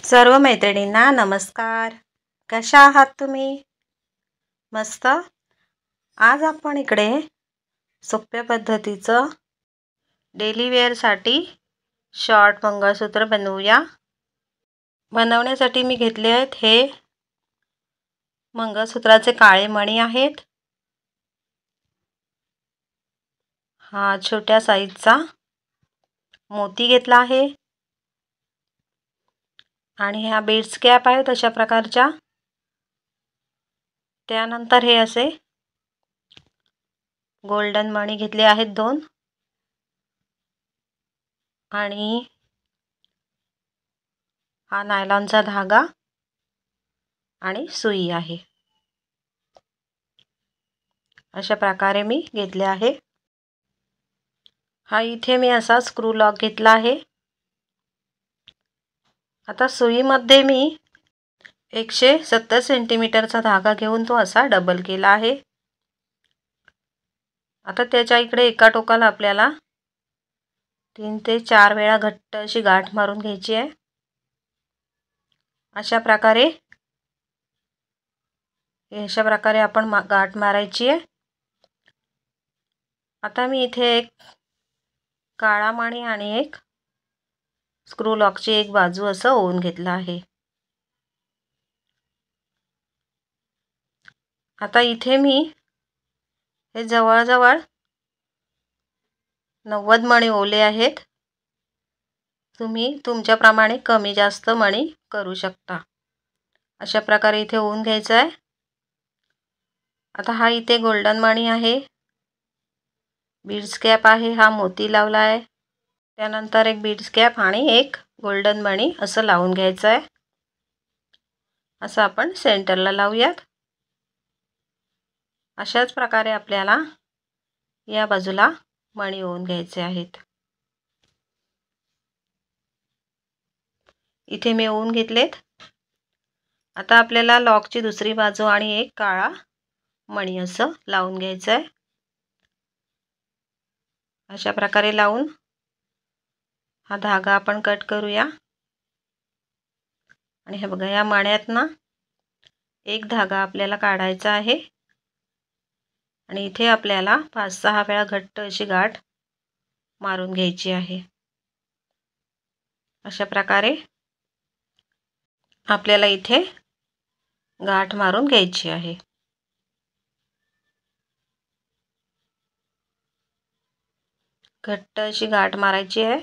सर्व मैत्रिणींना नमस्कार. कशा आहात तुम्ही? मस्त. आज आपण इकडे सोप्या पद्धतीचं डेली वेअरसाठी शॉर्ट मंगळसूत्र बनवूया. बनवण्यासाठी मी घेतले आहेत हे मंगळसूत्राचे काळे मणी आहेत. हा छोट्या साईजचा मोती घेतला आहे आणि ह्या बीड्स कॅप आहेत अशा प्रकारच्या. त्यानंतर हे असे गोल्डन मणी घेतले आहेत 2 आणि हा नायलॉनचा धागा आणि सुई आहे. अशा प्रकारे मी घेतले आहे. हा इथे मी असा स्क्रू लॉक घेतला आहे. आता सुईमध्ये मी 170 सेंटीमीटरचा धागा घेऊन तो असा डबल केला आहे. आता त्याच्या इकडे एका टोकाला आपल्याला 3 ते 4 वेळा घट्ट अशी गाठ मारून घ्यायची आहे. अशा प्रकारे आपण गाठ मारायची आहे. आता मी इथे एक काळा मणी आणि एक स्क्रू लॉकची एक बाजू असं ओवून घेतला आहे. आता इथे मी हे जवळजवळ 90 मणी ओवले आहेत. तुम्ही तुमच्याप्रमाणे कमी जास्त मणी करू शकता. अशा प्रकारे इथे ओवून घ्यायचं आहे. आता हा इथे गोल्डन मणी आहे, बीड्स कॅप आहे, हा मोती लावला आहे. त्यानंतर एक बीड्स कॅप आणि एक गोल्डन मणी असं लावून घ्यायचं आहे. असं आपण सेंटरला लावूयात. अशाच प्रकारे आपल्याला या बाजूला मणी ओवून घ्यायचे आहेत. इथे मी ओवून घेतलेत. आता आपल्याला लॉकची दुसरी बाजू आणि एक काळा मणी असं लावून घ्यायचं आहे. अशा प्रकारे लावून हा धागा आपण कट करूया. आणि हे बघा, या मण्यातनं एक धागा आपल्याला काढायचा आहे आणि इथे आपल्याला 5-6 वेळा घट्ट अशी गाठ मारून घ्यायची आहे. अशा प्रकारे आपल्याला इथे गाठ मारून घ्यायची आहे. घट्ट अशी गाठ मारायची आहे.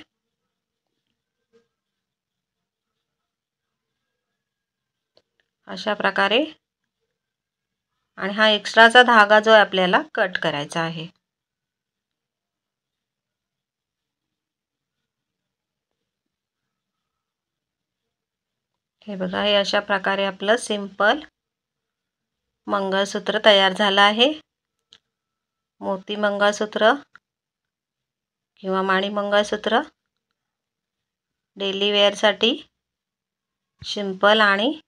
अशा प्रकारे. आणि हा एक्स्ट्राचा धागा जो आहे आपल्याला कट करायचा आहे. हे बघा, हे अशा प्रकारे आपलं सिंपल मंगळसूत्र तयार झालं आहे. मोती मंगळसूत्र किंवा माणी मंगळसूत्र डेली वेअरसाठी सिंपल आणि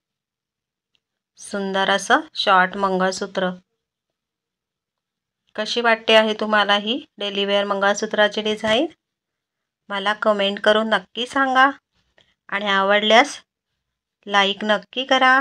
सुंदर असं शॉर्ट मंगळसूत्र. कशी वाटते आहे तुम्हाला ही डेली वेअर मंगळसूत्राची डिझाईन? मला कमेंट करून नक्की सांगा आणि आवडल्यास लाईक नक्की करा.